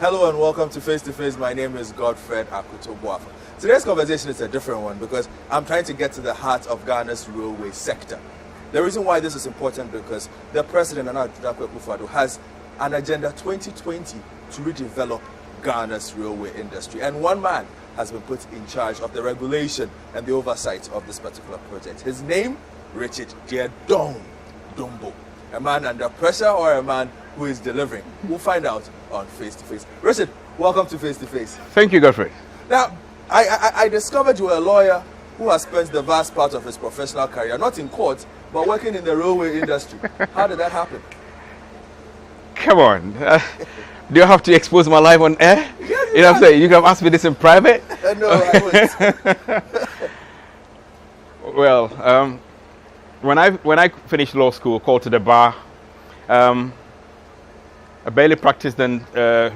Hello and welcome to Face to Face. My name is Godfred Akutobuafa. Today's conversation is a different one because I'm trying to get to the heart of Ghana's railway sector. The reason why this is important because the President, Untitled Chapter, has an Agenda 2020 to redevelop Ghana's railway industry. And one man has been put in charge of the regulation and the oversight of this particular project. His name, Richard Diedon Dumbo. A man under pressure or a man who is delivering? We'll find out on Face to Face. Richard, welcome to Face to Face. Thank you, Godfrey. Now, I discovered you were a lawyer who has spent the vast part of his professional career, not in court, but working in the railway industry. How did that happen? Come on. Do you have to expose my life on air? Yes, you know what I'm saying? You can ask me this in private? No, I won't. Well, when I finished law school, called to the bar, I barely practiced and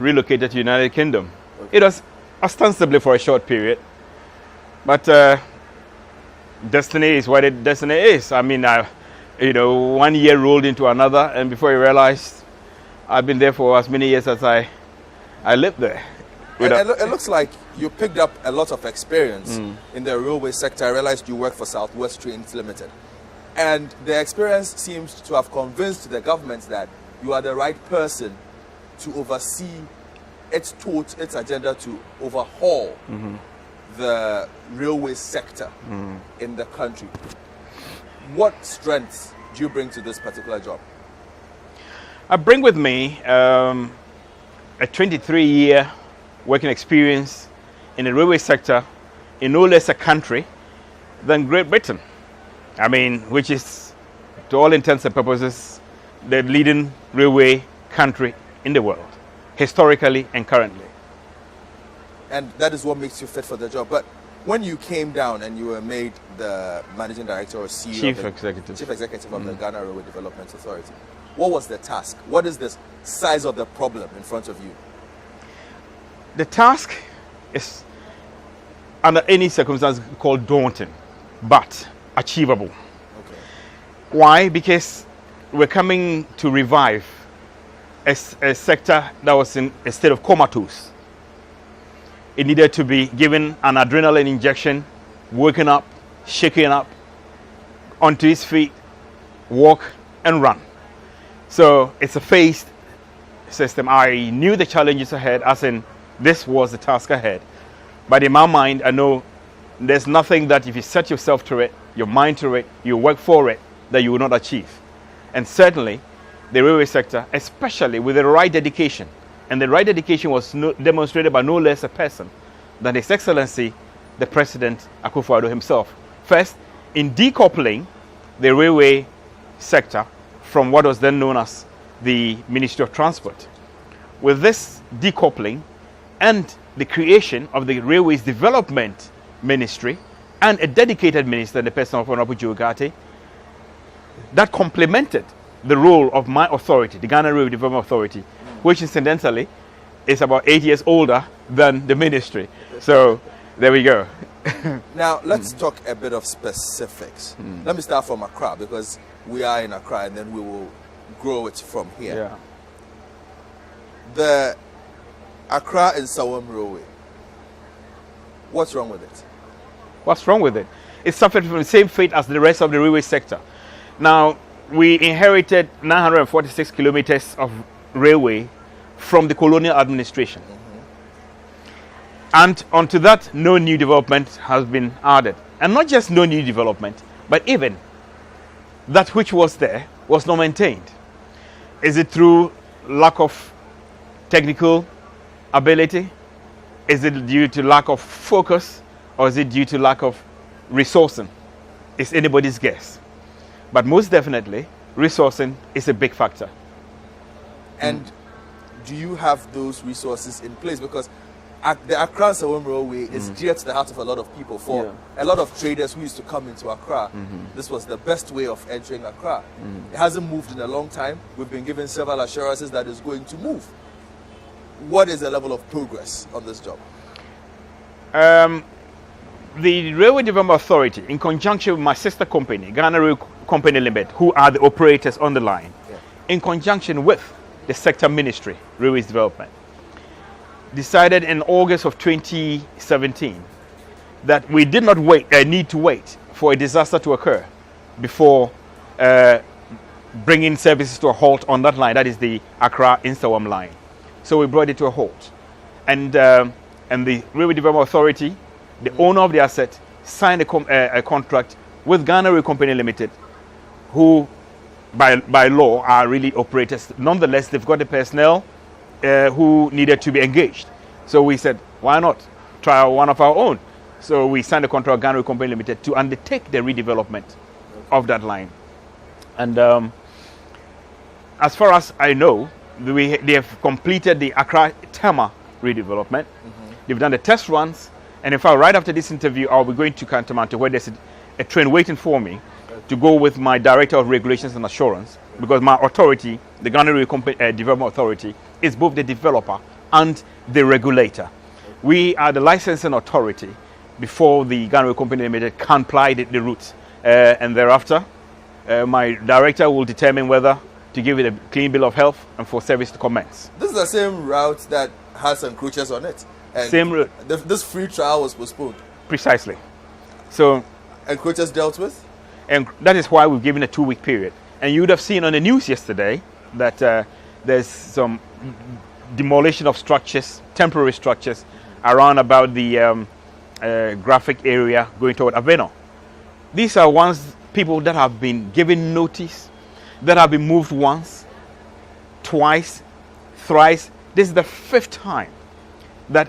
relocated to United Kingdom. Okay. It was ostensibly for a short period, but destiny is what destiny is. I mean, 1 year rolled into another, and before you realized, I've been there for as many years as I lived there. It looks like you picked up a lot of experience in the railway sector. I realized you work for South West Trains Limited. And the experience seems to have convinced the government that you are the right person to oversee its agenda to overhaul the railway sector in the country. What strengths do you bring to this particular job? I bring with me a 23-year working experience in the railway sector in no less a country than Great Britain. I mean, which is, to all intents and purposes, the leading railway country in the world, historically and currently. And that is what makes you fit for the job. But when you came down and you were made the managing director or CEO, chief executive of the Ghana Railway Development Authority, what was the task? What is the size of the problem in front of you? The task is, under any circumstance, called daunting, but achievable. Okay. Why? Because we're coming to revive a sector that was in a state of comatose. It needed to be given an adrenaline injection, waking up, shaking up, onto his feet, walk and run. So it's a phased system. I knew the challenges ahead, as in this was the task ahead. But in my mind, I know there's nothing that if you set yourself to it, your mind to it, you work for it, that you will not achieve. And certainly, the railway sector, especially with the right dedication, and the right dedication was demonstrated by no less a person than His Excellency, the President Akufo-Addo himself. First, in decoupling the railway sector from what was then known as the Ministry of Transport. With this decoupling and the creation of the Railways Development Ministry and a dedicated minister in the person of Honorable Joe Gatti, that complemented the role of my authority, the Ghana Railway Development Authority, which incidentally is about 8 years older than the ministry. So there we go. Now let's talk a bit of specifics. Let me start from Accra because we are in Accra and then we will grow it from here. Yeah. The Accra and Sawam Railway, what's wrong with it? What's wrong with it? It suffered from the same fate as the rest of the railway sector. Now, we inherited 946 kilometers of railway from the colonial administration. And onto that, no new development has been added. And not just no new development, but even that which was there was not maintained. Is it through lack of technical ability? Is it due to lack of focus? Or is it due to lack of resourcing? It's anybody's guess. But most definitely, resourcing is a big factor. And do you have those resources in place? Because the Accra Sawam Railway is dear to the heart of a lot of people. For a lot of traders who used to come into Accra, this was the best way of entering Accra. It hasn't moved in a long time. We've been given several assurances that it's going to move. What is the level of progress on this job? The Railway Development Authority, in conjunction with my sister company, Ghana Rail Company Limited, who are the operators on the line, in conjunction with the sector ministry, Railways Development, decided in August of 2017 that we did not need to wait for a disaster to occur before bringing services to a halt on that line. That is the Accra-Instawam line. So we brought it to a halt. And the Railway Development Authority, the owner of the asset, signed a contract with Ghana Rail Company Limited, who by law are really operators. Nonetheless, they've got the personnel who needed to be engaged. So we said, why not try one of our own? So we signed a contract with Ghana Rail Company Limited to undertake the redevelopment of that line. And as far as I know, they have completed the Accra-Tema redevelopment. They've done the test runs. And in fact, right after this interview, I'll be going to Kantamanto, where there's a train waiting for me to go with my Director of Regulations and Assurance, because my authority, the Ghana Rail Company Development Authority, is both the developer and the regulator. We are the licensing authority before the Ghana Rail Company Limited can ply the route. And thereafter, my director will determine whether to give it a clean bill of health and for service to commence. This is the same route that has some encroachers on it. And same route. This free trial was postponed. Precisely. So encroachers dealt with? And that is why we've given a 2-week period. And you would have seen on the news yesterday that there's some demolition of structures, temporary structures, around about the graphic area going toward Aveno. These are people that have been given notice, that have been moved once, twice, thrice. This is the 5th time that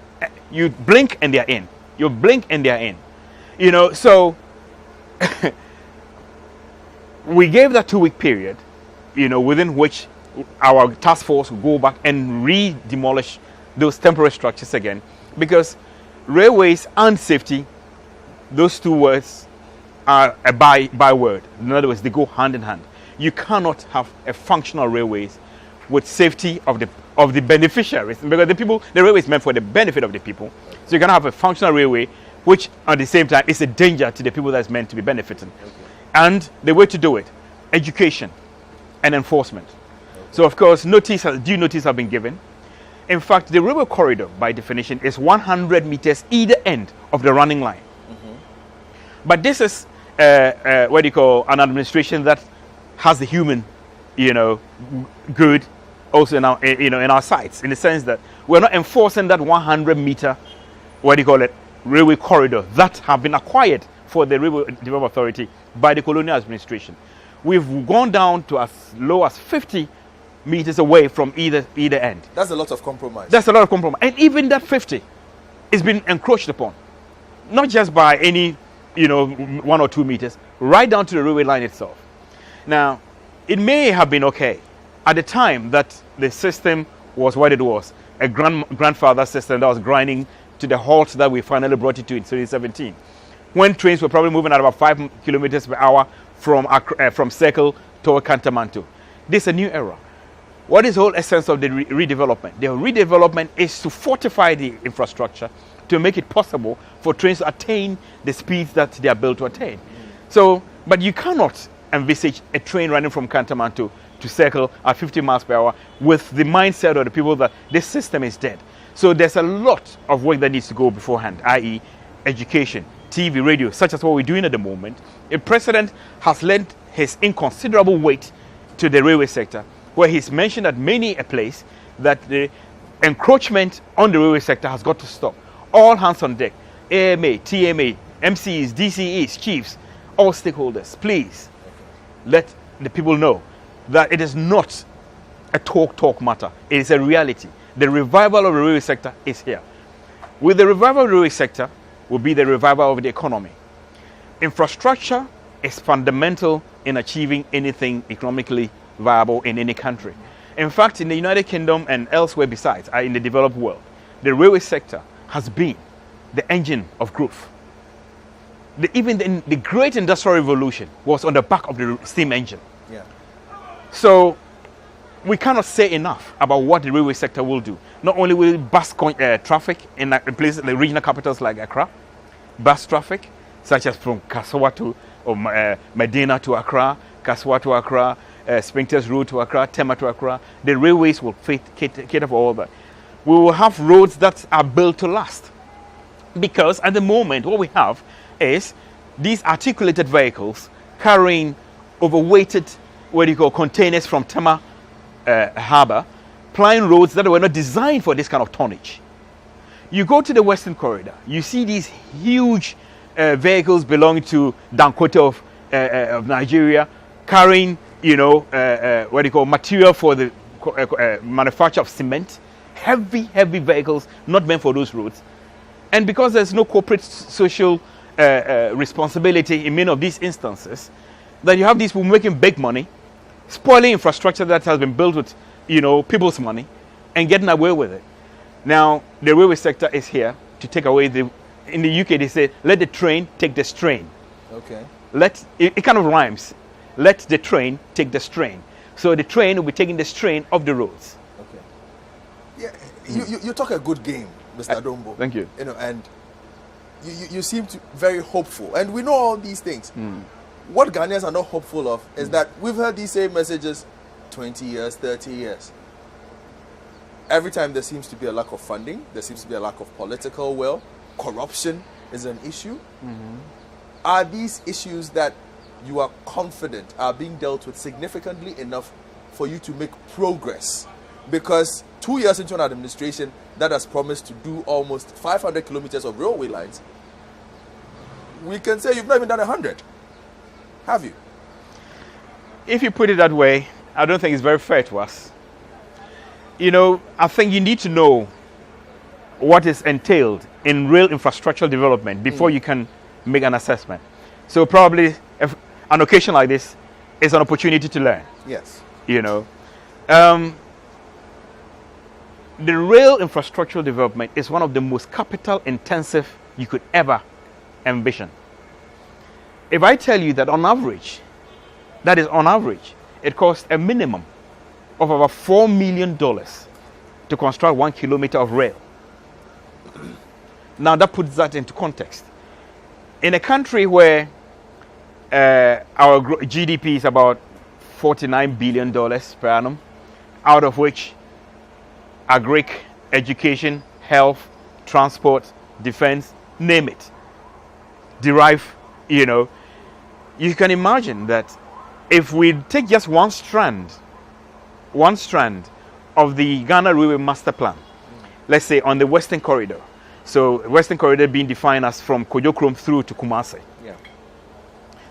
you blink and they're in. You blink and they're in. You know, so we gave that 2-week period, you know, within which our task force will go back and re-demolish those temporary structures again, because railways and safety, those two words are a byword. In other words, they go hand in hand. You cannot have a functional railways with safety of the beneficiaries, because the railway is meant for the benefit of the people. So you can have a functional railway, which at the same time is a danger to the people that's meant to be benefiting. Okay. And the way to do it, education and enforcement. Okay. So of course, due notice have been given. In fact, the railway corridor, by definition, is 100 meters either end of the running line. But this is what you call an administration that has the human, you know, good also in our, in our sights, in the sense that we're not enforcing that 100-meter, what do you call it, railway corridor that have been acquired for the Railway Development Authority by the colonial administration. We've gone down to as low as 50 meters away from either end. That's a lot of compromise. That's a lot of compromise. And even that 50 is been encroached upon. Not just by any, 1 or 2 meters, right down to the railway line itself. Now, it may have been okay at the time that the system was what it was, a grandfather system that was grinding to the halt that we finally brought it to in 2017, when trains were probably moving at about 5 kilometers per hour from Circle toward Kantamanto. This is a new era. What is the whole essence of the redevelopment? The redevelopment is to fortify the infrastructure to make it possible for trains to attain the speeds that they are built to attain. So, but you cannot envisage a train running from Kantamanto to Circle at 50 miles per hour with the mindset of the people that this system is dead. So there's a lot of work that needs to go beforehand, i.e. education, TV, radio, such as what we're doing at the moment. The president has lent his inconsiderable weight to the railway sector, where he's mentioned at many a place that the encroachment on the railway sector has got to stop. All hands on deck, AMA, TMA, MCs, DCEs, chiefs, all stakeholders, please let the people know that it is not a talk matter. It is a reality. The revival of the railway sector is here. With the revival of the railway sector will be the revival of the economy. Infrastructure is fundamental in achieving anything economically viable in any country. In fact, in the United Kingdom and elsewhere besides, in the developed world, the railway sector has been the engine of growth. Even the great industrial revolution was on the back of the steam engine. Yeah. So we cannot say enough about what the railway sector will do. Not only will it bus traffic in places like regional capitals like Accra, bus traffic, such as from Kasawa to Medina to Accra, Kasawa to Accra, Spintex Road to Accra, Tema to Accra. The railways will cater for all that. we will have roads that are built to last. Because at the moment, what we have is these articulated vehicles carrying overweighted, containers from Tema Harbour, plying roads that were not designed for this kind of tonnage. You go to the Western Corridor, you see these huge vehicles belonging to Dangote of Nigeria, carrying, material for the manufacture of cement. Heavy vehicles, not meant for those roads. And because there's no corporate social responsibility in many of these instances, that you have these people making big money, spoiling infrastructure that has been built with, people's money, and getting away with it. Now, the railway sector is here to take away in the UK, they say, let the train take the strain. Okay. It kind of rhymes. Let the train take the strain. So the train will be taking the strain of the roads. Okay. Yeah, you talk a good game, Mr. Dombo. Thank you. And you seem very hopeful. And we know all these things. What Ghanaians are not hopeful of is that we've heard these same messages 20 years, 30 years. Every time there seems to be a lack of funding, there seems to be a lack of political will, corruption is an issue. Are these issues that you are confident are being dealt with significantly enough for you to make progress? Because 2 years into an administration that has promised to do almost 500 kilometers of railway lines, we can say you've not even done 100. Have you? If you put it that way, I don't think it's very fair to us. I think you need to know what is entailed in rail infrastructural development before you can make an assessment. So probably if an occasion like this is an opportunity to learn. Yes. The rail infrastructural development is one of the most capital intensive you could ever envision. If I tell you that on average, it costs a minimum of about $4 million to construct 1 kilometer of rail. Now that puts that into context. In a country where our GDP is about $49 billion per annum, out of which agric, education, health, transport, defense, name it, derive, you can imagine that if we take just one strand of the Ghana Railway Master Plan, let's say on the Western Corridor, so Western Corridor being defined as from Kojokrom through to Kumasi,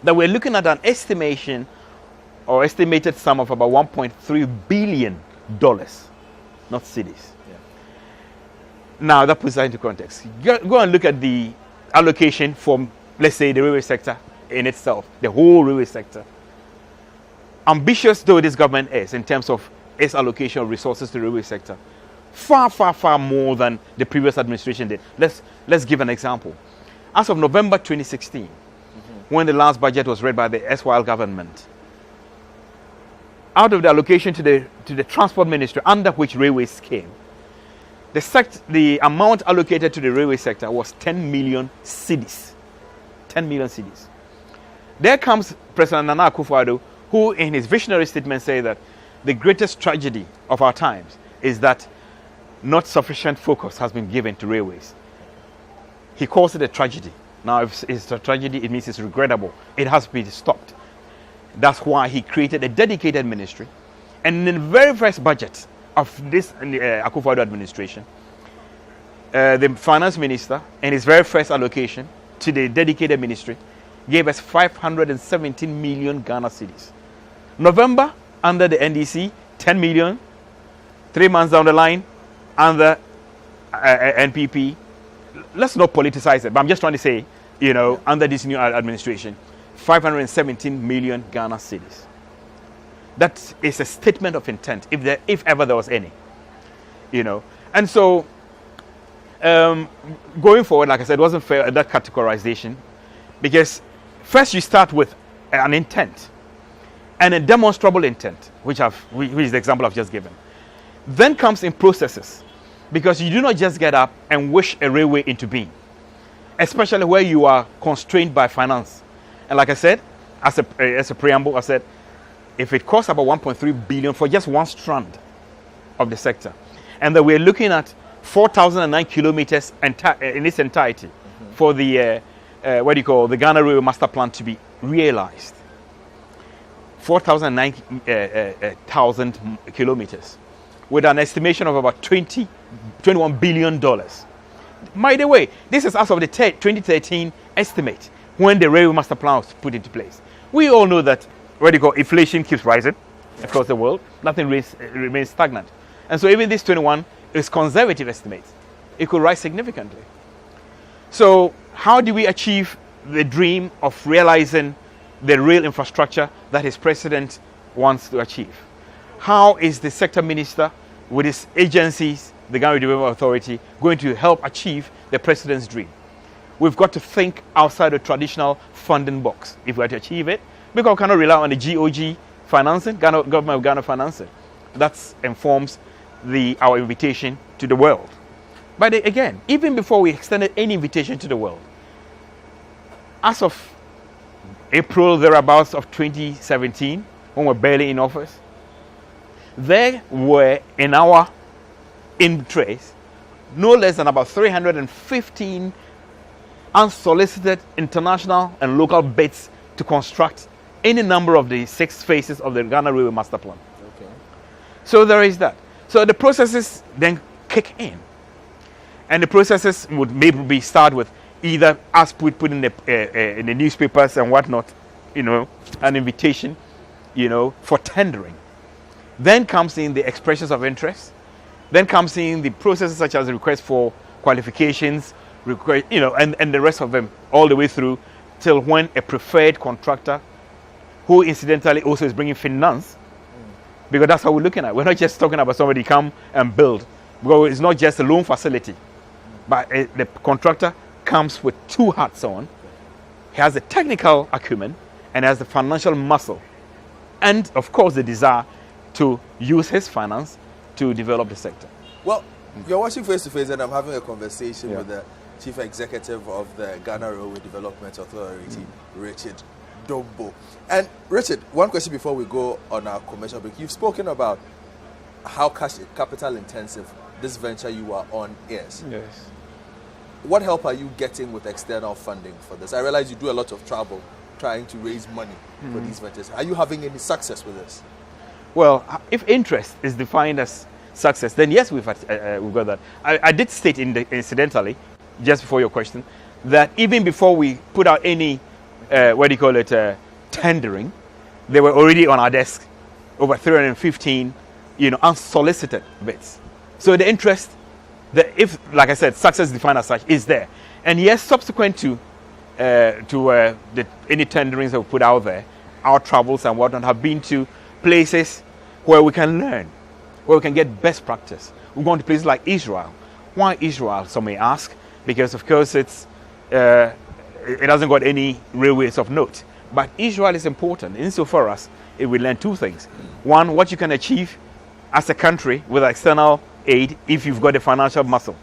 that we're looking at an estimation or estimated sum of about $1.3 billion, not cities. Now that puts that into context. Go and look at the allocation from, let's say, the railway sector in itself, the whole railway sector. Ambitious though this government is in terms of its allocation of resources to the railway sector, far more than the previous administration did. Let's give an example. As of November 2016, when the last budget was read by the SYL government, out of the allocation to the transport ministry, under which railways came, the amount allocated to the railway sector was 10 million cedis. 10 million cedis. There comes President Nana Akufo-Addo, who in his visionary statement say that the greatest tragedy of our times is that not sufficient focus has been given to railways. He calls it a tragedy. Now, if it's a tragedy, it means it's regrettable. It has to be stopped. That's why he created a dedicated ministry. And in the very first budget of this Akufo-Addo administration, the finance minister, in his very first allocation to the dedicated ministry, gave us 517 million Ghana cedis. November, under the NDC, 10 million. 3 months down the line, under NPP. Let's not politicize it, but I'm just trying to say, under this new administration, 517 million Ghana cedis. That is a statement of intent, if ever there was any. And so, going forward, like I said, it wasn't fair, that categorization, because first you start with an intent, and a demonstrable intent, which is the example I've just given. Then comes in processes, because you do not just get up and wish a railway into being, especially where you are constrained by finance. And like I said, as a preamble, I said, if it costs about 1.3 billion for just one strand of the sector, and that we're looking at 4,009 kilometers in its entirety for the the Ghana Railway Master Plan to be realized. 4,009,000 kilometers with an estimation of about $21 billion. By the way, this is as of the 2013 estimate when the Railway Master Plan was put into place. We all know that inflation keeps rising across the world. Nothing remains stagnant. And so even this 21 is conservative estimates. It could rise significantly. So how do we achieve the dream of realizing the rail infrastructure that his president wants to achieve? How is the sector minister with his agencies, the Ghana Development Authority, going to help achieve the president's dream? We've got to think outside the traditional funding box if we are to achieve it, because we cannot rely on the GOG financing, Government of Ghana financing. That informs our invitation to the world. But again, even before we extended any invitation to the world, as of April thereabouts of 2017, when we're barely in office, there were in our interest no less than about 315 unsolicited international and local bids to construct any number of the 6 phases of the Ghana Railway Master Plan. Okay. So there is that. So the processes then kick in. And the processes would maybe start with either us put in the newspapers and whatnot, an invitation, for tendering. Then comes in the expressions of interest. Then comes in the processes such as the request for qualifications, and the rest of them all the way through till when a preferred contractor, who incidentally also is bringing finance, because that's how we're looking at it. We're not just talking about somebody come and build. Because it's not just a loan facility, but the contractor comes with 2 hats on. He has the technical acumen and has the financial muscle, and of course the desire to use his finance to develop the sector. Well, you're watching Face to Face, and I'm having a conversation with the Chief Executive of the Ghana Railway Development Authority, Richard Dombo. And Richard, one question before we go on our commercial break. You've spoken about how capital intensive this venture you are on is. Yes. What help are you getting with external funding for this? I realize you do a lot of travel trying to raise money for these ventures. Are you having any success with this? Well, if interest is defined as success, then yes, we've got that. I did state incidentally, just before your question, that even before we put out any, tendering, they were already on our desk, over 315, unsolicited bids. So the interest, like I said, success defined as such, is there. And yes, subsequent to any tenderings that we put out there, our travels and whatnot have been to places where we can learn, where we can get best practice. We're going to places like Israel. Why Israel, some may ask? Because of course it hasn't got any railways of note. But Israel is important insofar as it will learn 2 things. One, what you can achieve as a country with external aid if you've got the financial muscle.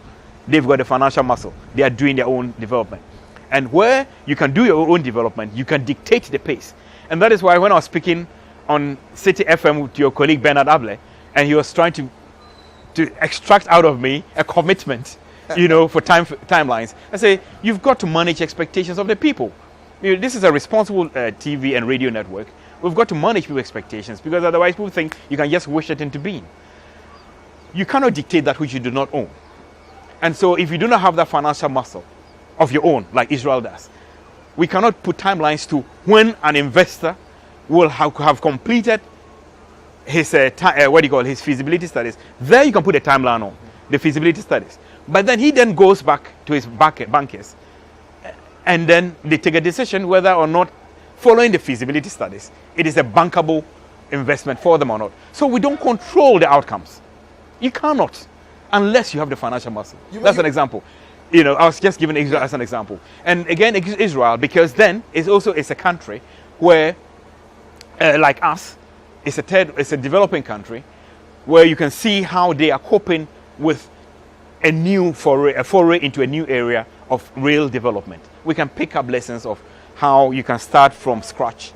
They've got the financial muscle. They are doing their own development. And where you can do your own development, you can dictate the pace. And that is why when I was speaking on Citi FM with your colleague Bernard Able, and he was trying to extract out of me a commitment, for timelines. I say, you've got to manage expectations of the people. This is a responsible TV and radio network. We've got to manage people's expectations, because otherwise people think you can just wish it into being. You cannot dictate that which you do not own. And so if you do not have that financial muscle of your own, like Israel does, we cannot put timelines to when an investor will have completed his his feasibility studies. There you can put a timeline on the feasibility studies. But then he then goes back to his bankers, and then they take a decision whether or not, following the feasibility studies, it is a bankable investment for them or not. So we don't control the outcomes. You cannot, unless you have the financial muscle. That's an example. I was just giving Israel as an example. And again, Israel, because then it's a country where, like us, it's a developing country, where you can see how they are coping with a foray into a new area of rail development. We can pick up lessons of how you can start from scratch,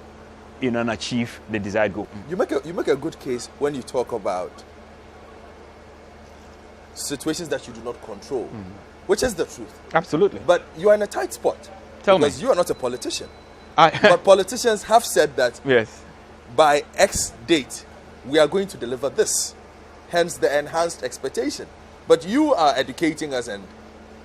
and achieve the desired goal. You make a good case when you talk about situations that you do not control, which is the truth. Absolutely. But you are in a tight spot. Tell me. Because you are not a politician. But But politicians have said that yes. by X date, we are going to deliver this. Hence the enhanced expectation. But you are educating us and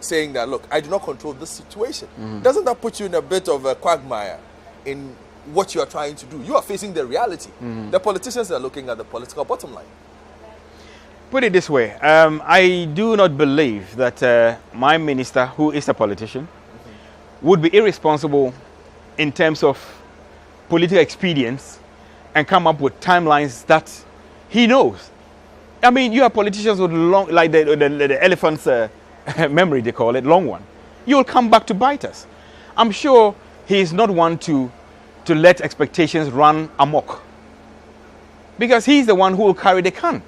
saying that, look, I do not control this situation. Doesn't that put you in a bit of a quagmire in what you are trying to do? You are facing the reality. The politicians are looking at the political bottom line. Put it this way. I do not believe that my minister, who is a politician, would be irresponsible in terms of political expedience and come up with timelines that he knows. I mean, you have politicians with long, like the elephant's memory, they call it, long one. You'll come back to bite us. I'm sure he is not one to let expectations run amok, because he's the one who will carry the can.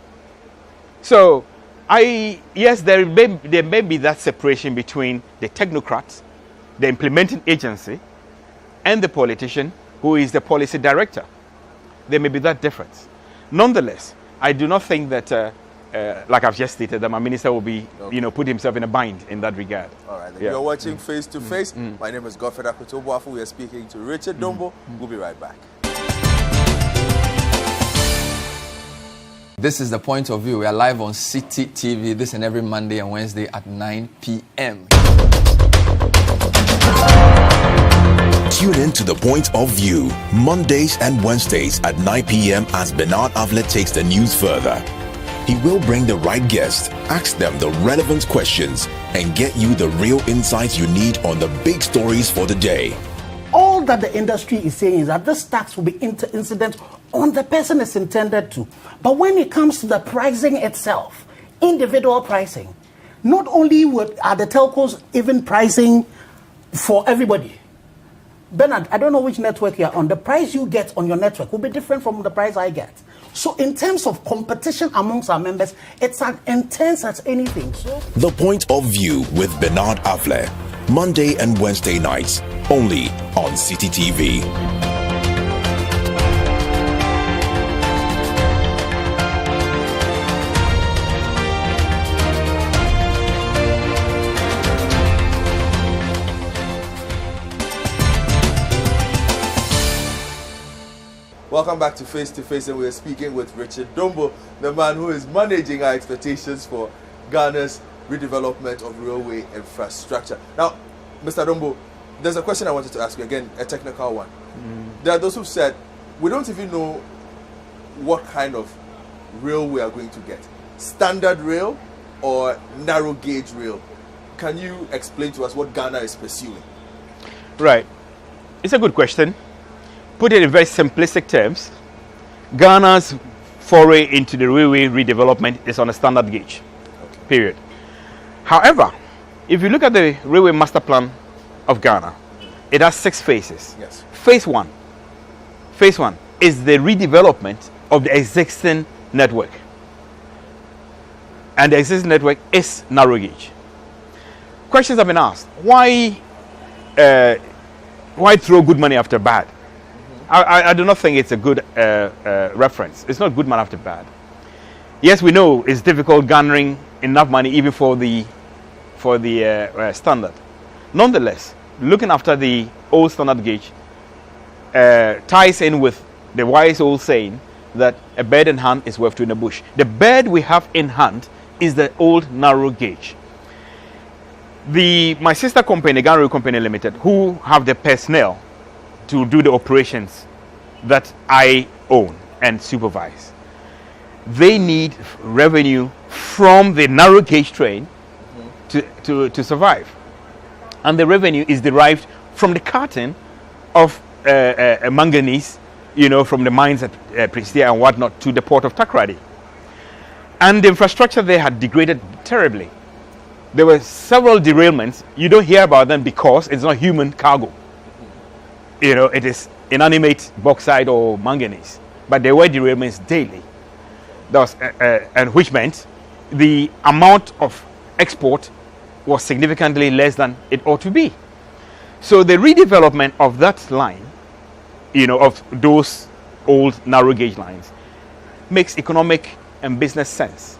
So, yes, there may be that separation between the technocrats, the implementing agency, and the politician who is the policy director. There may be that difference. Nonetheless, I do not think that, like I've just stated, that my minister will be, put himself in a bind in that regard. All right. You're watching Face to Face. My name is Godfred Akoto-Boafo. We are speaking to Richard Dombo. We'll be right back. This is The Point of View. We are live on Citi TV this and every Monday and Wednesday at 9 p.m. Tune in to The Point of View, Mondays and Wednesdays at 9 p.m. as Bernard Avlet takes the news further. He will bring the right guests, ask them the relevant questions, and get you the real insights you need on the big stories for the day. All that the industry is saying is that this tax will be incident on the person it's intended to. But when it comes to the pricing itself, individual pricing, not only are the telcos even pricing for everybody. Bernard, I don't know which network you're on. The price you get on your network will be different from the price I get. So in terms of competition amongst our members, it's as intense as anything. So The Point of View with Bernard Avlet, Monday and Wednesday nights, only on Citi TV. Welcome back to Face, and we're speaking with Richard Dombo, the man who is managing our expectations for Ghana's redevelopment of railway infrastructure. Now, Mr. Dombo, there's a question I wanted to ask you, again, a technical one. There are those who've said, we don't even know what kind of rail we are going to get. Standard rail or narrow gauge rail? Can you explain to us what Ghana is pursuing? Right. It's a good question. Put it in very simplistic terms, Ghana's foray into the railway redevelopment is on a standard gauge, period. However, if you look at the railway master plan of Ghana, it has 6 phases. Yes. Phase one is the redevelopment of the existing network. And the existing network is narrow gauge. Questions have been asked. Why throw good money after bad? I do not think it's a good reference. It's not good money after bad. Yes, we know it's difficult garnering enough money even for the standard. Nonetheless, looking after the old standard gauge ties in with the wise old saying that a bird in hand is worth two in the bush. The bird we have in hand is the old narrow gauge. My sister company, Ghana Rail Company Limited, who have the personnel to do the operations that I own and supervise, they need revenue from the narrow gauge train to survive. And the revenue is derived from the carting of manganese, from the mines at Prestia and whatnot to the port of Takoradi. And the infrastructure there had degraded terribly. There were several derailments. You don't hear about them because it's not human cargo. It is inanimate bauxite or manganese. But there were derailments daily. And which meant the amount of export was significantly less than it ought to be. So the redevelopment of that line, of those old narrow gauge lines, makes economic and business sense.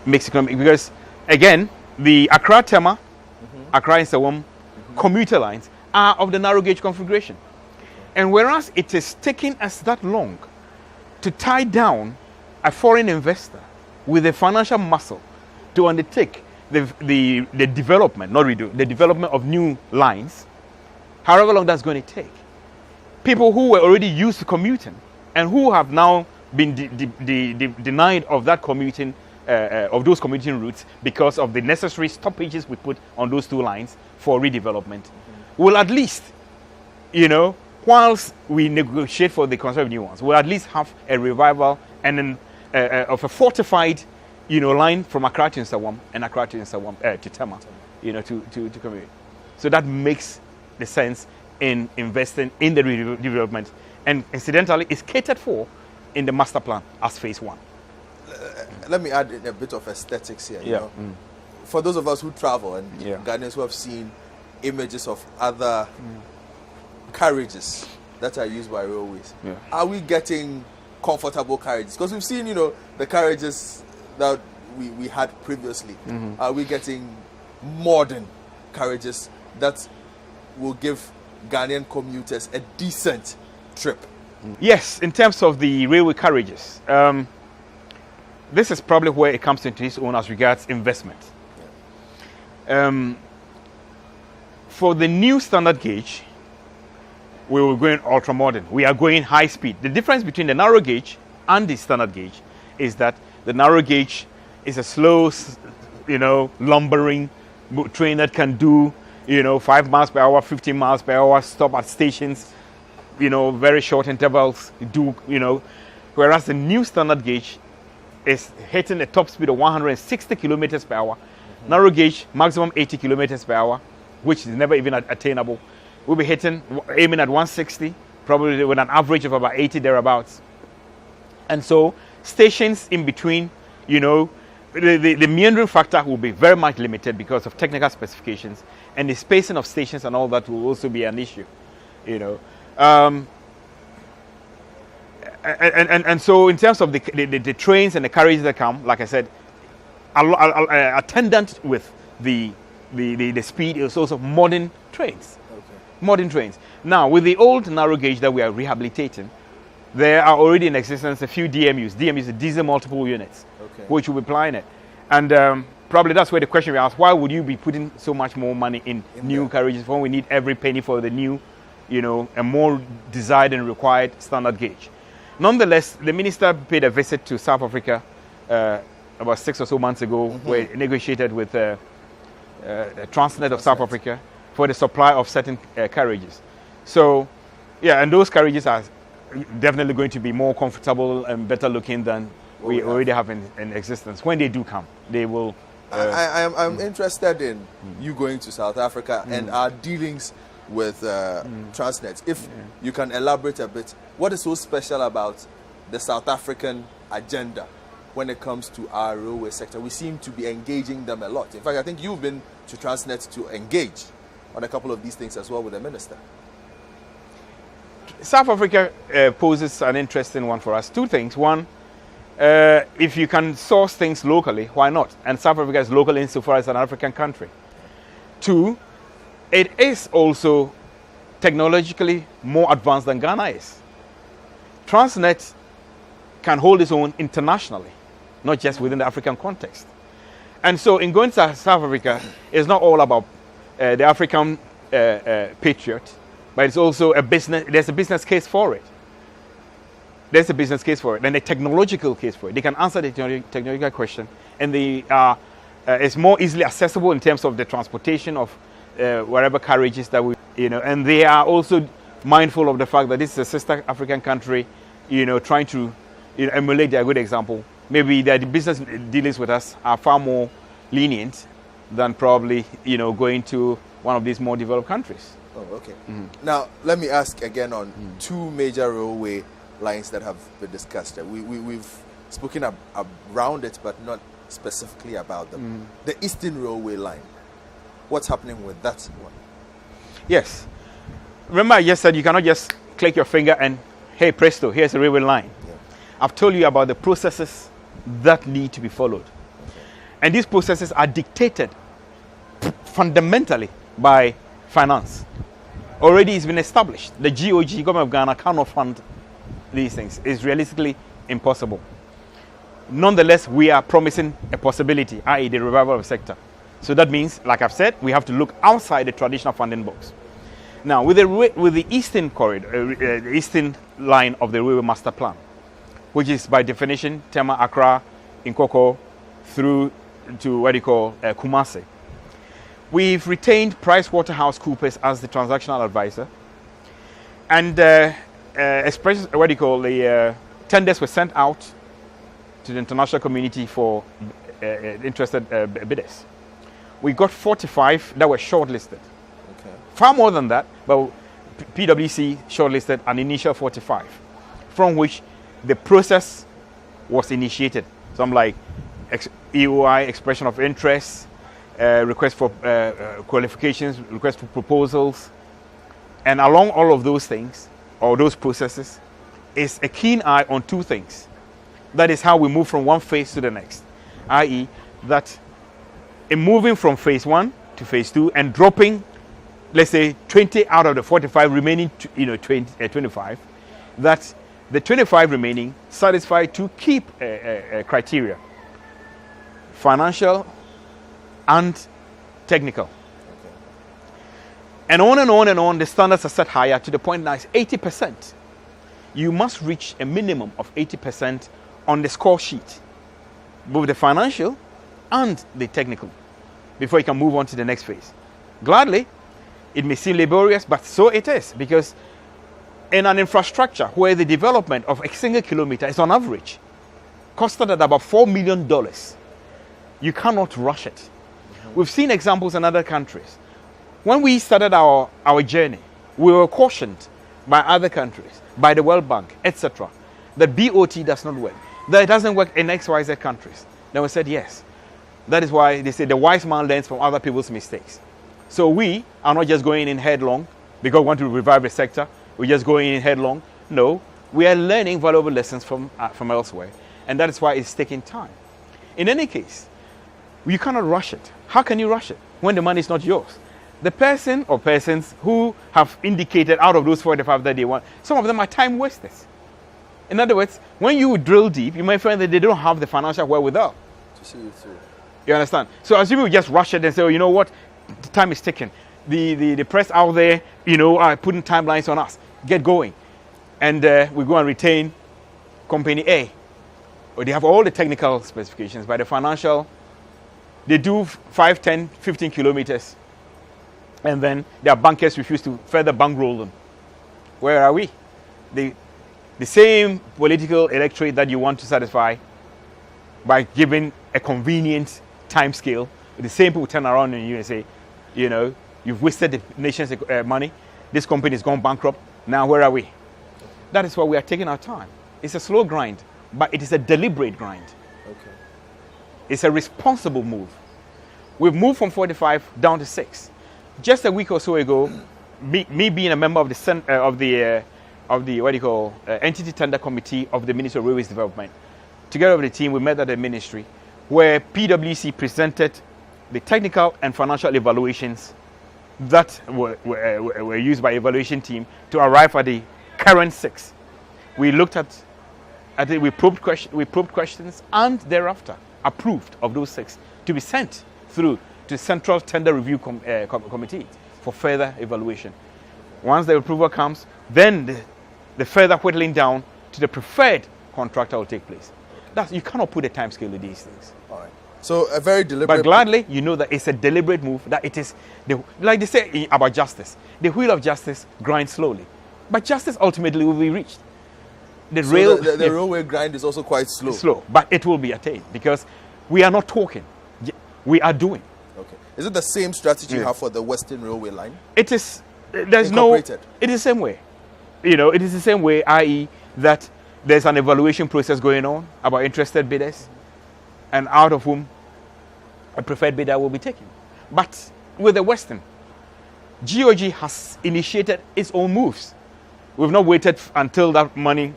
makes economic, because again, the Accra Tema, Accra Nsawam commuter lines are of the narrow gauge configuration. And whereas it is taking us that long to tie down a foreign investor with a financial muscle to undertake the development, not redo, the development of new lines, however long that's going to take. People who were already used to commuting and who have now been denied of that commuting, of those commuting routes because of the necessary stoppages we put on those two lines for redevelopment, will at least, you know, whilst we negotiate for the construction of new ones, we'll at least have a revival and then of a fortified, you know, line from Accra to Nsawam and Accra to Nsawam to Tema, you know, to commute. So that makes the sense in investing in the redevelopment, and incidentally, it's catered for in the master plan as phase one. Let me add a bit of aesthetics here. You know? For those of us who travel and Ghanaians who have seen images of other carriages that are used by railways, are we getting comfortable carriages? Because we've seen, you know, the carriages that we had previously. Are we getting modern carriages that will give Ghanaian commuters a decent trip? Yes, in terms of the railway carriages, this is probably where it comes into its own as regards investment. For the new standard gauge, we were going ultra modern. We are going high speed. The difference between the narrow gauge and the standard gauge is that the narrow gauge is a slow, you know, lumbering train that can do, you know, 5 miles per hour, 15 miles per hour, stop at stations, you know, very short intervals, do, you know, whereas the new standard gauge is hitting a top speed of 160 kilometers per hour. Narrow gauge, maximum 80 kilometers per hour, which is never even attainable. We'll be aiming at 160, probably with an average of about 80 thereabouts. And so stations in between, you know, the meandering factor will be very much limited because of technical specifications, and the spacing of stations and all that will also be an issue, you know. And so in terms of the trains and the carriages that come, like I said, attendant with the speed is also modern trains. Modern trains. Now, with the old narrow gauge that we are rehabilitating, there are already in existence a few DMUs. DMUs are diesel multiple units, which will be applying it. And probably that's where the question we ask, why would you be putting so much more money in new carriages when we need every penny for the new, you know, a more desired and required standard gauge? Nonetheless, the minister paid a visit to South Africa about 6 or so months ago, where he negotiated with Transnet of South Africa for the supply of certain carriages. So, yeah, and those carriages are definitely going to be more comfortable and better looking than we already have in existence. When they do come, they will... I'm interested in you going to South Africa and our dealings with Transnet. If you can elaborate a bit, what is so special about the South African agenda when it comes to our railway sector? We seem to be engaging them a lot. In fact, I think you've been to Transnet to engage on a couple of these things as well with the minister. South Africa poses an interesting one for us. Two things. One, if you can source things locally, why not? And South Africa is local insofar as an African country. Two, it is also technologically more advanced than Ghana is. Transnet can hold its own internationally, not just within the African context. And so in going to South Africa, it's not all about the African patriot, but it's also a business. There's a business case for it. There's a business case for it, and a technological case for it. They can answer the technological question, and it's more easily accessible in terms of the transportation of wherever carriages that we, you know. And they are also mindful of the fact that this is a sister African country, you know, trying to, you know, emulate their good example. Maybe the business dealings with us are far more lenient than probably, you know, going to one of these more developed countries. Oh, okay. Now, let me ask again on two major railway lines that have been discussed. We've spoken around it, but not specifically about them. The Eastern Railway line, what's happening with that one? Yes. Remember I just said you cannot just click your finger and, hey, presto, here's a railway line. I've told you about the processes that need to be followed. And these processes are dictated fundamentally by finance. Already it's been established. The GOG, Government of Ghana, cannot fund these things. It's realistically impossible. Nonetheless, we are promising a possibility, i.e. the revival of the sector. So that means, like I've said, we have to look outside the traditional funding box. Now, with the eastern corridor, the eastern line of the railway master plan, which is by definition Tema, Accra, Nkoko, through to what you call Kumasi, we've retained PricewaterhouseCoopers as the transactional advisor, and the tenders were sent out to the international community for interested bidders. We got 45 that were shortlisted. Okay. Far more than that, but PwC shortlisted an initial 45, from which the process was initiated. Some like EOI, expression of interest, request for qualifications, request for proposals, and along all of those things, or those processes, is a keen eye on two things. That is how we move from one phase to the next, i.e. that in moving from phase 1 to phase 2 and dropping, let's say, 20 out of the 45 remaining, 25, that the 25 remaining satisfy two key criteria: financial and technical. Okay. And on and on and on, the standards are set higher to the point now it's 80%. You must reach a minimum of 80% on the score sheet, both the financial and the technical, before you can move on to the next phase. Gladly, it may seem laborious, but so it is, because in an infrastructure where the development of a single kilometer is on average costed at about $4 million, you cannot rush it. We've seen examples in other countries. When we started our journey, we were cautioned by other countries, by the World Bank, etc., that BOT does not work, that it doesn't work in XYZ countries. Then we said yes. That is why they say the wise man learns from other people's mistakes. So we are not just going in headlong because we want to revive the sector. We're just going in headlong. No, we are learning valuable lessons from elsewhere, and that is why it's taking time. In any case, you cannot rush it. How can you rush it when the money is not yours? The person or persons who have indicated out of those 45 that they want, some of them are time wasters. In other words, when you drill deep, you might find that they don't have the financial wherewithal To see you through. You understand? So assuming we just rush it and say, oh, you know what, the time is ticking. The press out there, are putting timelines on us. Get going. And we go and retain company A. Or they have all the technical specifications, but the financial, they do 5, 10, 15 kilometers. And then their bankers refuse to further bankroll them. Where are we? The same political electorate that you want to satisfy by giving a convenient time scale, the same people turn around on you and say, you've wasted the nation's money. This company has gone bankrupt. Now where are we? That is why we are taking our time. It's a slow grind, but it is a deliberate grind. Okay. It's a responsible move. We've moved from 45 down to 6. Just a week or so ago, me being a member of the Entity Tender Committee of the Ministry of Railways Development, together with the team, we met at the ministry where PwC presented the technical and financial evaluations that were used by evaluation team to arrive at the current 6. We looked at it, we probed questions, and thereafter approved of those 6 to be sent through to Central Tender Review Committee for further evaluation. Once the approval comes, then the further whittling down to the preferred contractor will take place. You cannot put a time scale to these things. All right. So a very deliberate. But gladly, that it's a deliberate move. That it is, like they say about justice, the wheel of justice grinds slowly, but justice ultimately will be reached. The railway grind is also quite slow. Slow, but it will be attained because we are not talking, we are doing. Okay. Is it the same strategy you have for the Western Railway line? It is. There's no. It is the same way. It is the same way, i.e., that there's an evaluation process going on about interested bidders, and out of whom a preferred bidder will be taken. But with the Western, GOG has initiated its own moves. We've not waited until that money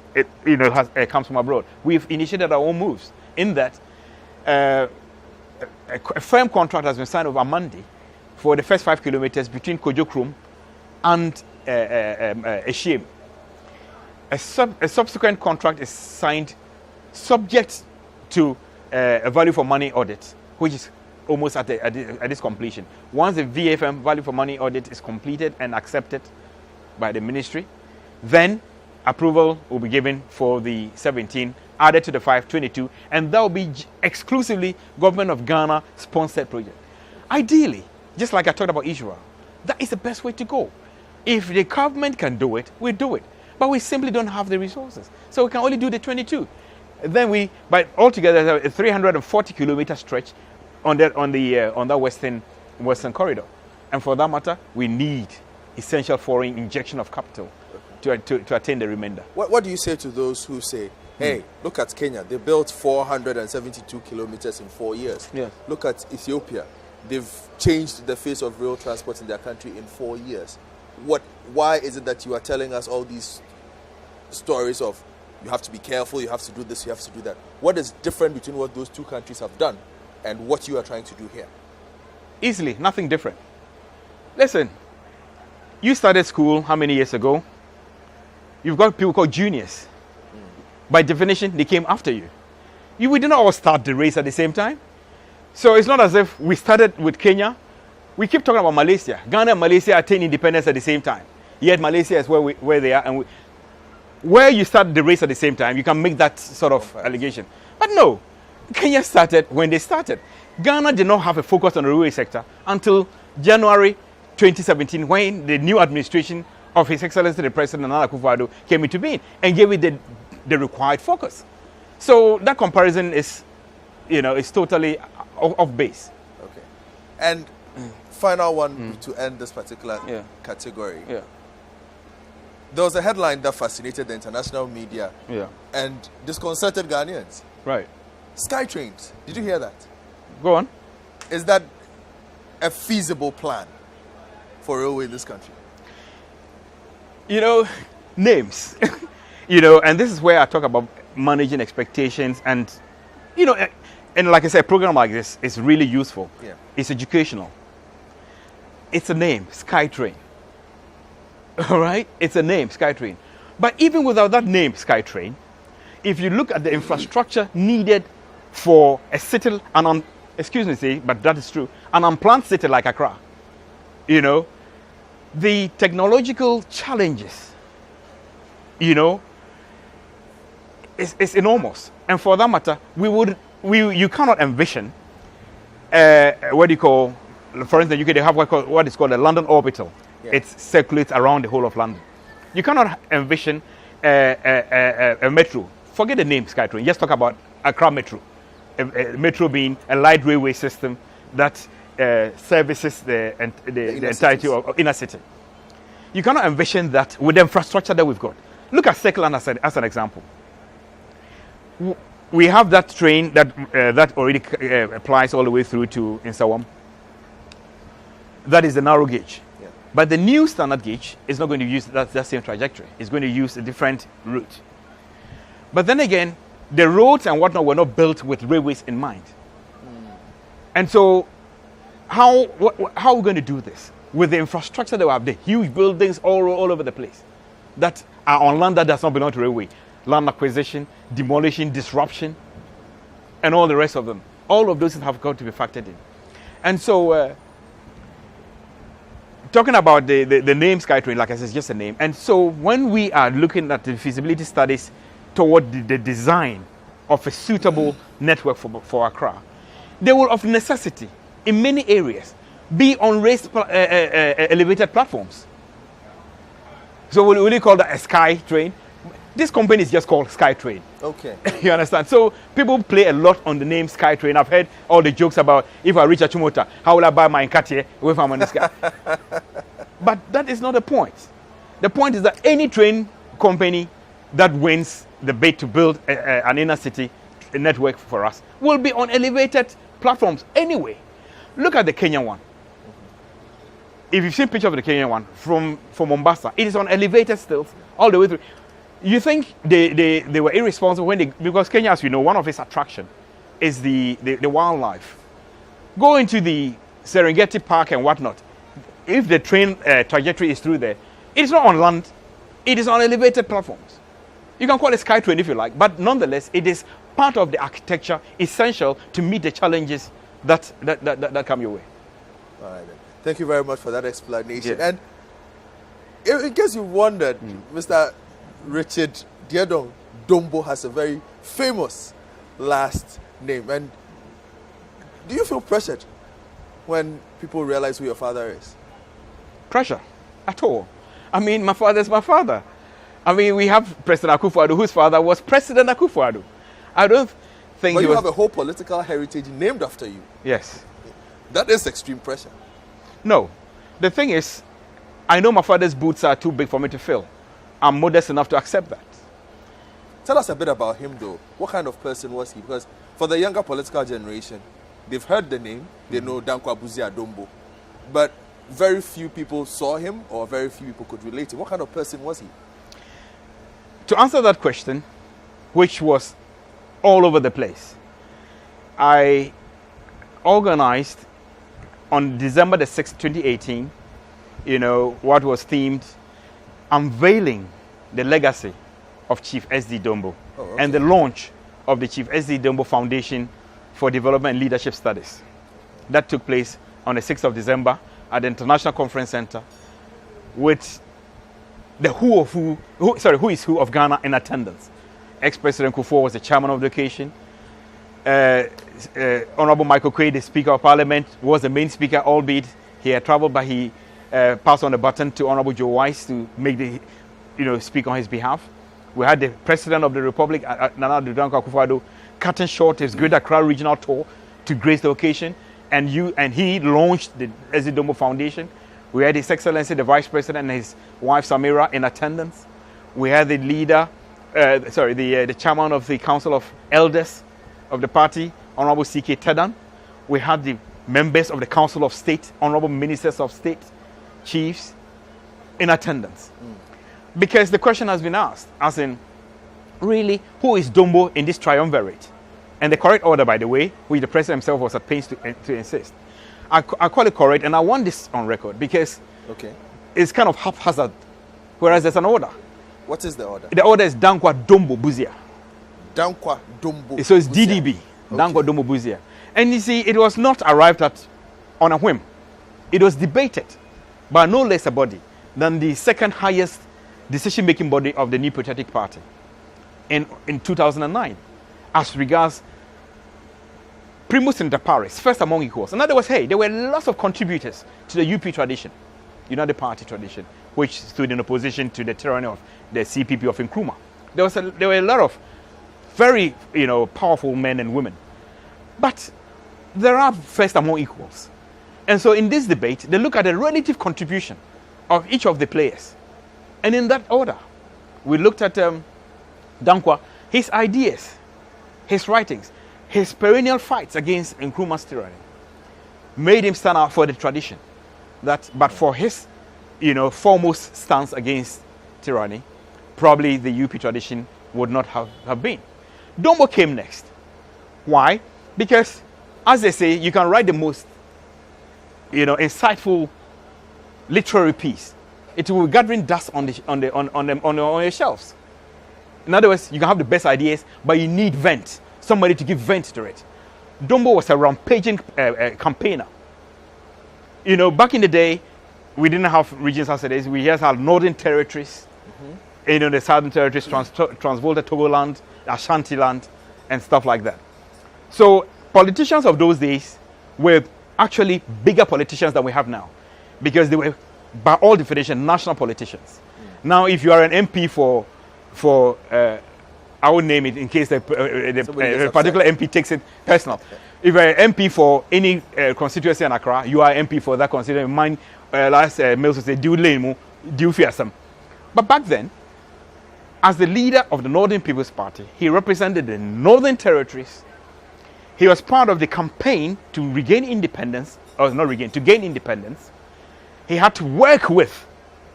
comes from abroad. We've initiated our own moves in that a firm contract has been signed over Monday for the first 5 kilometers between Kojokrom and Eshiem. A subsequent contract is signed subject to a value for money audit, which is almost at its completion. Once the VFM value for money audit is completed and accepted by the ministry, then approval will be given for the 17, added to the 522, and that will be exclusively Government of Ghana sponsored project. Ideally, just like I talked about Israel, that is the best way to go. If the government can do it, we do it. But we simply don't have the resources. So we can only do the 22. Then but altogether, a 340 kilometer stretch on that western corridor. And for that matter, we need essential foreign injection of capital to attain the remainder. What do you say to those who say, hey, look at Kenya, they built 472 kilometers in 4 years. Yes. Look at Ethiopia, they've changed the face of rail transport in their country in 4 years. Why is it that you are telling us all these stories of you have to be careful, you have to do this, you have to do that? What is different between what those two countries have done and what you are trying to do here? Easily, nothing different. Listen, you started school how many years ago? You've got people called juniors. By definition, they came after you. We did not all start the race at the same time. So it's not as if we started with Kenya. We keep talking about Malaysia. Ghana and Malaysia attained independence at the same time. Yet Malaysia is where they are. And where you start the race at the same time, you can make that sort of allegation. But no, Kenya started when they started. Ghana did not have a focus on the railway sector until January 2017, when the new administration of His Excellency the President Nana Akufo-Addo came into being and gave it the required focus. So that comparison is totally off base. Okay. And final one to end this particular category. Yeah. There was a headline that fascinated the international media and disconcerted Ghanaians. Right. Skytrains. Did you hear that? Go on. Is that a feasible plan for railway in this country? Names. And this is where I talk about managing expectations and, and like I said, a program like this is really useful. Yeah. It's educational. It's a name, Skytrain. All right? It's a name, Skytrain. But even without that name, Skytrain, if you look at the infrastructure needed for a city, but that is true, an unplanned city like Accra, the technological challenges, it's enormous. And for that matter, you cannot envision, for instance, they have what is called a London orbital. Yeah. It circulates around the whole of London. You cannot envision a metro. Forget the name Skytrain. Just talk about Accra Metro. A metro being a light railway system that services the entirety of inner city. You cannot envision that with the infrastructure that we've got. Look at Circular as an example. We have that train that already applies all the way through to Nsawam. That is the narrow gauge. Yeah. But the new standard gauge is not going to use that same trajectory. It's going to use a different route. But then again, the roads and whatnot were not built with railways in mind. And so, how are we going to do this? With the infrastructure that we have, the huge buildings all over the place that are on land that does not belong to railway. Land acquisition, demolition, disruption, and all the rest of them. All of those have got to be factored in. And so, talking about the name Skytrain, like I said, it's just a name. And so when we are looking at the feasibility studies toward the design of a suitable network for Accra, they will of necessity, in many areas, be on raised elevated platforms. So will you call that a Sky Train? This company is just called Skytrain. Okay. You understand? So people play a lot on the name Skytrain. I've heard all the jokes about if I reach Achumota, how will I buy my Nkatie if I'm on the sky? But that is not the point. The point is that any train company that wins the bid to build an inner city network for us will be on elevated platforms anyway. Look at the Kenyan one. If you've seen picture of the Kenyan one from Mombasa, it is on elevated stilts all the way through. You think they were irresponsible because Kenya, as we know, one of its attraction is the wildlife. Go into the Serengeti Park and whatnot. If the train trajectory is through there, it is not on land, it is on elevated platforms. You can call it SkyTrain if you like, but nonetheless, it is part of the architecture essential to meet the challenges that come your way. All right, then. Thank you very much for that explanation. Yeah. And in case you wondered, Mr. Richard Diedong Dombo has a very famous last name. And do you feel pressured when people realize who your father is? Pressure at all. I mean, my father is my father. I mean, we have President Akufo-Addo, whose father was President Akufo-Addo. I don't think But you have a whole political heritage named after you. Yes. That is extreme pressure. No. The thing is, I know my father's boots are too big for me to fill. I'm modest enough to accept that. Tell us a bit about him, though. What kind of person was he? Because for the younger political generation, they've heard the name. They know Dankwa Buzia Dombo. But very few people saw him or very few people could relate to him. What kind of person was he? To answer that question, which was all over the place, I organized on December the 6th, 2018, what was themed unveiling the legacy of Chief S.D. Dombo and the launch of the Chief S.D. Dombo Foundation for Development and Leadership Studies. That took place on the 6th of December at the International Conference Center with the who is who of Ghana in attendance. Ex-President Kufuor was the chairman of the occasion. Honorable Michael Quaid, the Speaker of Parliament, was the main speaker, albeit he had traveled, but he passed on the baton to Honorable Joe Wise to make speak on his behalf. We had the President of the Republic, Nana Addo Dankwa Akufo-Addo, cutting short his Greater Accra regional tour to grace the occasion, and he launched the S.D. Dombo Foundation. We had His Excellency, the Vice President, and his wife Samira in attendance. We had the leader, the chairman of the Council of Elders of the party, Honorable C.K. Tedan. We had the members of the Council of State, Honorable Ministers of State, chiefs in attendance. Because the question has been asked, as in, really, who is Dombo in this triumvirate? And the correct order, by the way, which the president himself was at pains to insist. I call it correct, and I want this on record because it's kind of haphazard, whereas there's an order. What is the order? The order is Dankwa Dombo Buzia. Dankwa Dombo. So it's DDB, Dankwa Dombo Buzia. And you see, it was not arrived at on a whim. It was debated by no less a body than the second highest decision-making body of the New Patriotic Party in 2009, as regards primus inter pares, first among equals. In other words, there were lots of contributors to the UP tradition, United Party tradition, which stood in opposition to the tyranny of the CPP of Nkrumah. There were a lot of very, powerful men and women. But there are first among equals. And so in this debate, they look at the relative contribution of each of the players. And in that order, we looked at Dankwa, his ideas, his writings, his perennial fights against Nkrumah's tyranny made him stand out for the tradition. But for his, foremost stance against tyranny, probably the UP tradition would not have been. Dombo came next. Why? Because, as they say, you can write the most, insightful literary piece. It will be gathering dust on your shelves. In other words, you can have the best ideas, but you need vent. Somebody to give vent to it. Dombo was a rampaging campaigner. Back in the day, we didn't have regions as it is. We just had northern territories, the southern territories, Transvolta, Togoland, Ashanti land, and stuff like that. So politicians of those days were actually bigger politicians than we have now, because they were, by all definition, national politicians. Now, if you are an MP for I will name it in case the particular MP takes it personal. If you're an MP for any constituency in Accra, you are MP for that constituency. Mine, last Mills would say, do lemu, do fearsome. But back then, as the leader of the Northern People's Party, he represented the Northern Territories. He was part of the campaign to regain independence, or not regain, to gain independence. He had to work with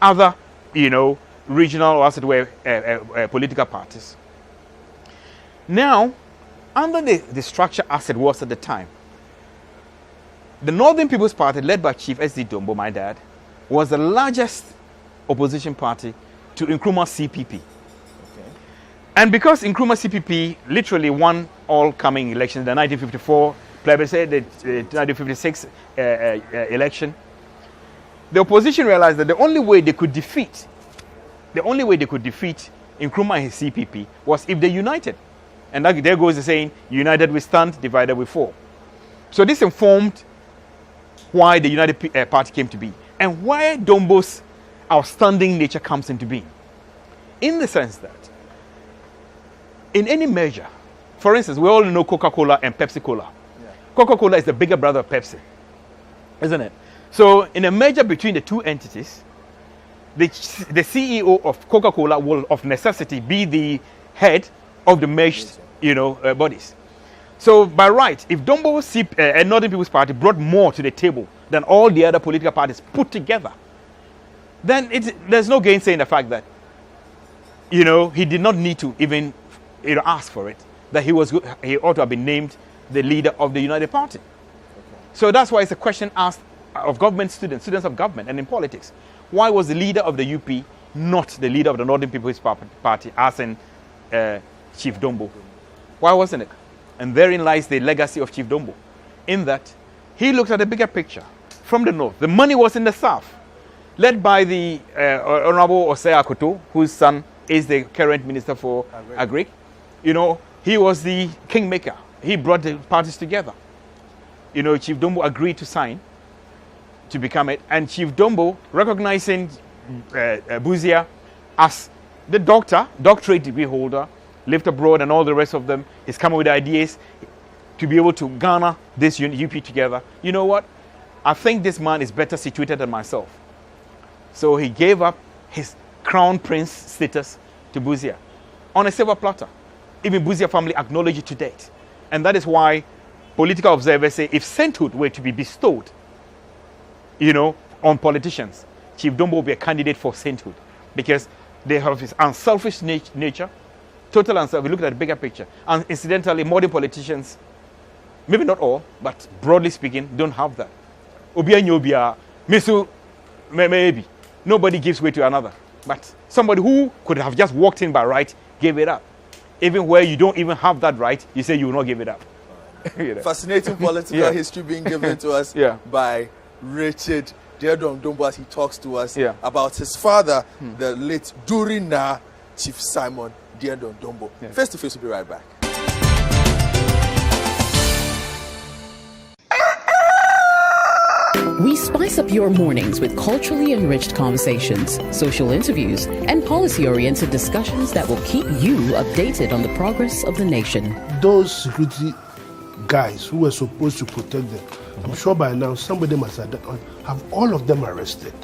other, regional, or as it were, political parties. Now, under the structure as it was at the time, the Northern People's Party, led by Chief S.D. Dombo, my dad, was the largest opposition party to Nkrumah's CPP. Okay. And because Nkrumah's CPP literally won all coming elections, the 1954 plebiscite, the 1956 election, the opposition realized that the only way they could defeat Nkrumah and his CPP was if they united. And that, there goes the saying, united we stand, divided we fall. So this informed why the United Party came to be and why Dombo's outstanding nature comes into being. In the sense that, in any measure, for instance, we all know Coca-Cola and Pepsi-Cola. Yeah. Coca-Cola is the bigger brother of Pepsi, isn't it? So in a merger between the two entities, the CEO of Coca-Cola will of necessity be the head of the merged bodies. So by right, if Dombo's Northern People's Party brought more to the table than all the other political parties put together, then there's no gainsaying the fact that he did not need to even ask for it, that he ought to have been named the leader of the United Party. Okay. So that's why it's a question asked of government students of government and in politics. Why was the leader of the UP not the leader of the Northern People's Party, as in Chief Dombo? Why wasn't it? And therein lies the legacy of Chief Dombo, in that he looked at the bigger picture from the north. The money was in the south, led by the Honorable Osei Akoto, whose son is the current Minister for Agri. He was the kingmaker. He brought the parties together. Chief Dombo agreed to sign to become it, and Chief Dombo, recognizing Buzia as the doctorate degree holder, lived abroad and all the rest of them, he's come up with ideas to be able to garner this UP together. You know what? I think this man is better situated than myself. So he gave up his crown prince status to Buzia on a silver platter. Even Buzia family acknowledge it to date. And that is why political observers say if sainthood were to be bestowed, on politicians, Chief Dombo will be a candidate for sainthood because they have his unselfish nature, total unselfish. Look at the bigger picture. And incidentally, modern politicians, maybe not all, but broadly speaking, don't have that. Maybe. Nobody gives way to another. But somebody who could have just walked in by right gave it up. Even where you don't even have that right, you say you will not give it up. Fascinating political history being given to us by Richard Diendon Dombo as he talks to us about his father, the late Durina Chief Simon Diendon Dombo. Face to face, we'll be right back. We spice up your mornings with culturally enriched conversations, social interviews, and policy-oriented discussions that will keep you updated on the progress of the nation. Those security guys who were supposed to protect them, I'm sure by now somebody must have all of them arrested.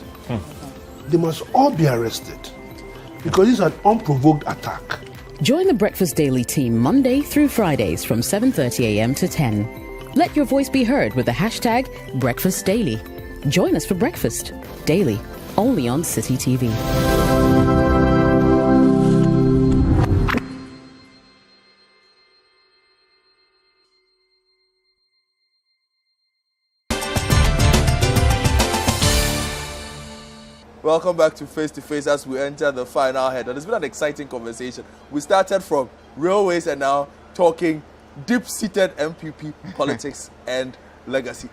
They must all be arrested because it's an unprovoked attack. Join the Breakfast Daily team Monday through Fridays from 7:30 a.m. to 10. Let your voice be heard with the hashtag Breakfast Daily. Join us for breakfast daily, only on Citi TV. Welcome back to Face as we enter the final head. And it's been an exciting conversation. We started from railways and now talking deep-seated MPP politics and legacy.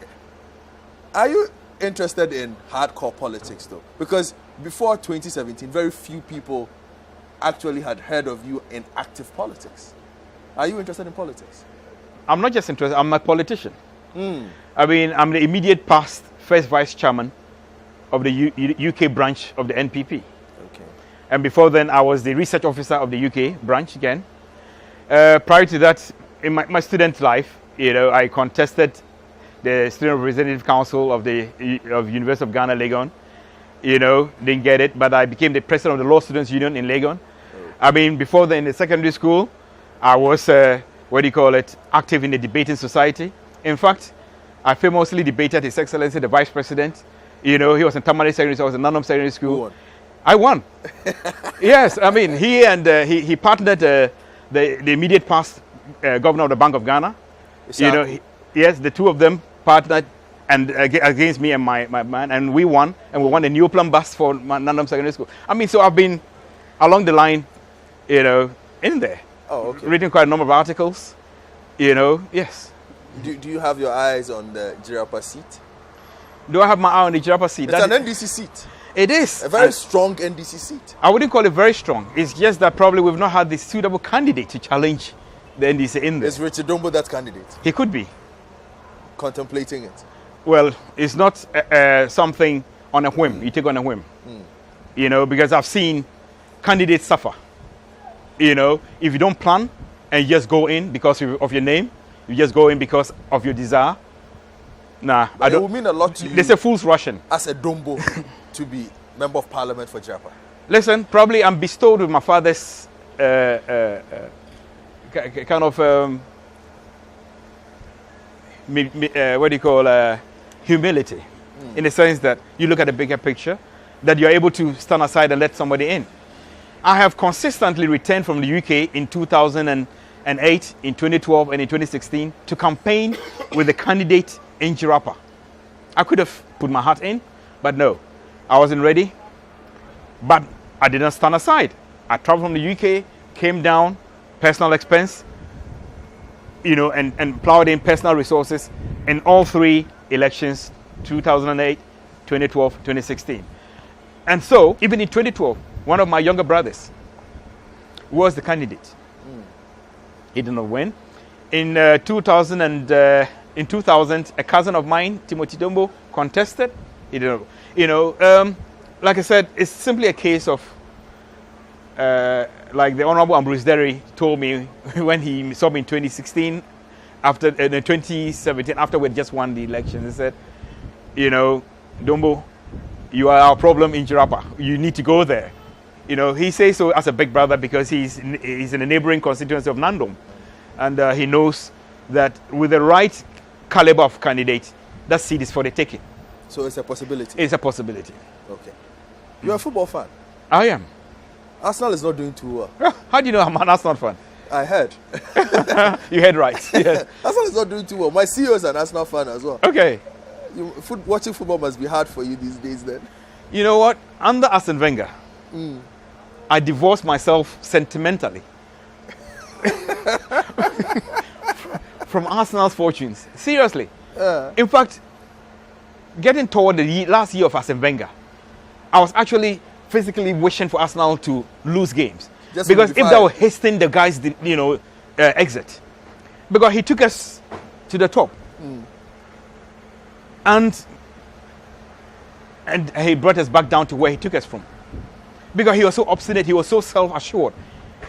Are you interested in hardcore politics, though? Because before 2017, very few people actually had heard of you in active politics. Are you interested in politics? I'm not just interested, I'm a politician. I mean, I'm the immediate past first vice chairman of the UK branch of the NPP. Okay. And before then, I was the research officer of the UK branch again. Prior to that, in my student life, I contested the Student Representative Council of University of Ghana, Legon. Didn't get it, but I became the president of the Law Students Union in Legon. I mean, before then, in the secondary school, I was, active in the debating society. In fact, I famously debated His Excellency, the Vice President. He was in Tamale Secondary School, I was in Nanom Secondary School. I won. Yes, I mean, he partnered the immediate past governor of the Bank of Ghana. Yes, the two of them partnered and against me and my man, and we won, and we won a new plum bus for Nandam Secondary School. I mean, so I've been along the line, in there. Oh, okay. Reading quite a number of articles, yes. Do you have your eyes on the Jirapa seat? Do I have my eye on the Jirapa seat? It's an NDC seat. It is. A very strong NDC seat. I wouldn't call it very strong. It's just that probably we've not had the suitable candidate to challenge the NDC in there. Is Richard Dombo that candidate? He could be. Contemplating it? Well, it's not something on a whim. You take on a whim. Because I've seen candidates suffer. If you don't plan and you just go in because of your name, you just go in because of your desire. Nah, I don't. It would mean a lot to you. There's a fool's Russian. As a Dombo to be member of parliament for Jirapa. Listen, probably I'm bestowed with my father's kind of what do you call humility, in the sense that you look at the bigger picture, that you're able to stand aside and let somebody in. I have consistently returned from the UK in 2008, in 2012, and in 2016 to campaign with the candidate in Jirapa. I could have put my heart in, but no, I wasn't ready. But I didn't stand aside. I traveled from the UK, came down, personal expense, and plowed in personal resources in all three elections, 2008, 2012, 2016. And so, even in 2012, one of my younger brothers was the candidate. He did not win. In 2000, a cousin of mine, Timothy Dombo, contested. He did not. Like I said, it's simply a case of, like the Honorable Ambrose Derry told me when he saw me in 2016, after 2017, after we just won the election, he said, Dombo, you are our problem in Jirapa. You need to go there. He says so as a big brother because he's in a neighboring constituency of Nandom. And he knows that with the right caliber of candidate, that seat is for the taking. So it's a possibility? It's a possibility. Okay. You're a football fan? I am. Arsenal is not doing too well. How do you know I'm an Arsenal fan? I heard. You heard right. Yes. Arsenal is not doing too well. My CEO is an Arsenal fan as well. Okay. Watching football must be hard for you these days then. You know what? Under Arsene Wenger, I divorced myself sentimentally from Arsenal's fortunes. Seriously. In fact, getting toward the last year of Arsene Wenger, I was actually physically wishing for Arsenal to lose games. Because if they were hasting the guys' exit. Because he took us to the top. And he brought us back down to where he took us from. Because he was so obstinate, he was so self-assured.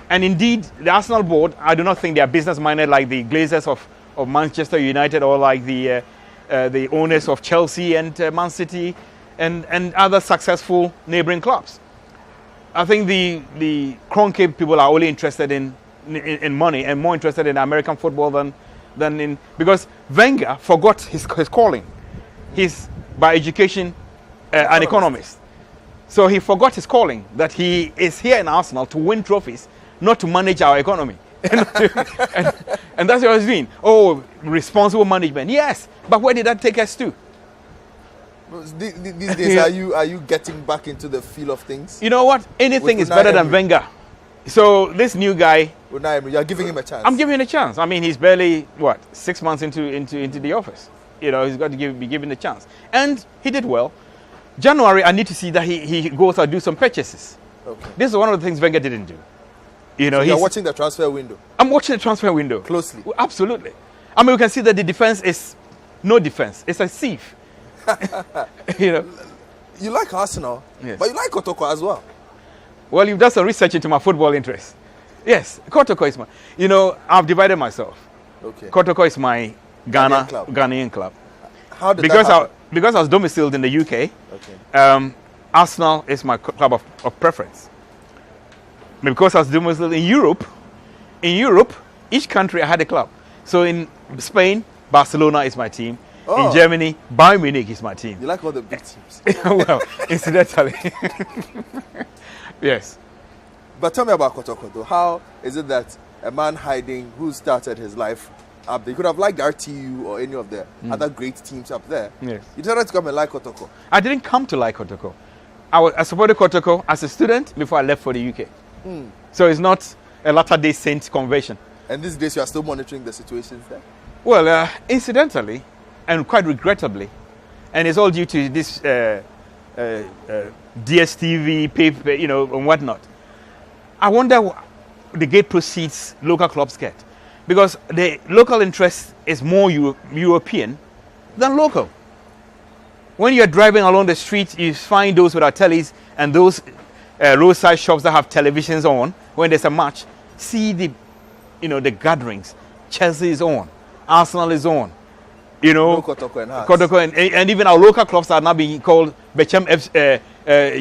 And indeed, the Arsenal board, I do not think they are business-minded like the Glazers of Manchester United or like the owners of Chelsea and Man City and other successful neighboring clubs. I think the Kroenke people are only interested in money and more interested in American football than in... Because Wenger forgot his calling. He's, by education, an economist. So he forgot his calling, that he is here in Arsenal to win trophies, not to manage our economy. and that's what he's doing. Oh, responsible management. Yes, but where did that take us to? These days, are you getting back into the feel of things? You know what? Anything is better than Wenger. So this new guy... You're giving him a chance. I'm giving him a chance. I mean, he's barely, 6 months into the office. He's got to be given a chance. And he did well. January, I need to see that he goes out and do some purchases. Okay. This is one of the things Wenger didn't do. So you're watching the transfer window? I'm watching the transfer window. Closely? Well, absolutely. I mean, we can see that the defense is no defense. It's a sieve. You like Arsenal, yes, but you like Kotoko as well. Well, you've done some research into my football interests. Yes, Kotoko is my... I've divided myself. Okay. Kotoko is my Ghanaian club. How did that happen? Because I was domiciled in the UK, okay, Arsenal is my club of preference. Because I was domiciled in Europe, each country I had a club. So in Spain, Barcelona is my team. Oh. In Germany, Bayern Munich is my team. You like all the big teams. Well, incidentally. Yes. But tell me about Kotoko though. How is it that a man hiding who started his life up there. You could have liked RTU or any of the other great teams up there. Yes. You decided to come and like Kotoko. I didn't come to like Kotoko. I supported Kotoko as a student before I left for the UK. So it's not a Latter-day Saint conversion. And these days you are still monitoring the situations there? Well, incidentally, and quite regrettably, and it's all due to this DSTV, paper, and whatnot. I wonder the gate proceeds local clubs get, because the local interest is more European than local. When you're driving along the street, you find those without tellies and those roadside shops that have televisions on. When there's a match, see the gatherings. Chelsea is on, Arsenal is on. No Kotoko and Hearts. Kotoko and even our local clubs are now being called Bechem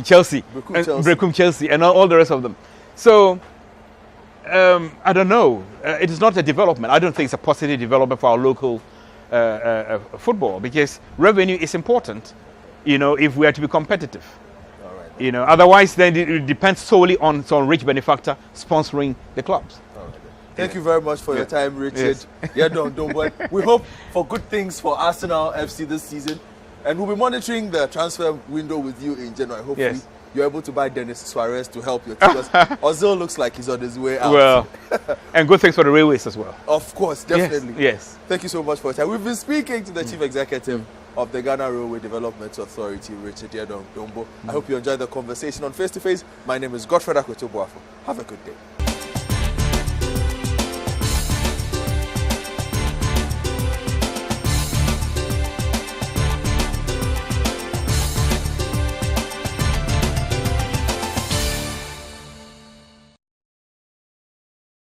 Chelsea, Brekum Chelsea, and all the rest of them. So, I don't know. It is not a development. I don't think it's a positive development for our local football, because revenue is important, if we are to be competitive. All right, Otherwise, then it depends solely on some rich benefactor sponsoring the clubs. Thank you very much for your time, Richard. Yes. Don't worry. We hope for good things for Arsenal FC this season. And we'll be monitoring the transfer window with you in January. Hopefully, you're able to buy Dennis Suarez to help your team. Because Ozil looks like he's on his way out. Well, and good things for the railways as well. Of course, definitely. Yes. Thank you so much for your time. We've been speaking to the Chief Executive of the Ghana Railway Development Authority, Richard Dombo. I hope you enjoyed the conversation on Face to Face. My name is Godfred Akoto Boafo. Have a good day.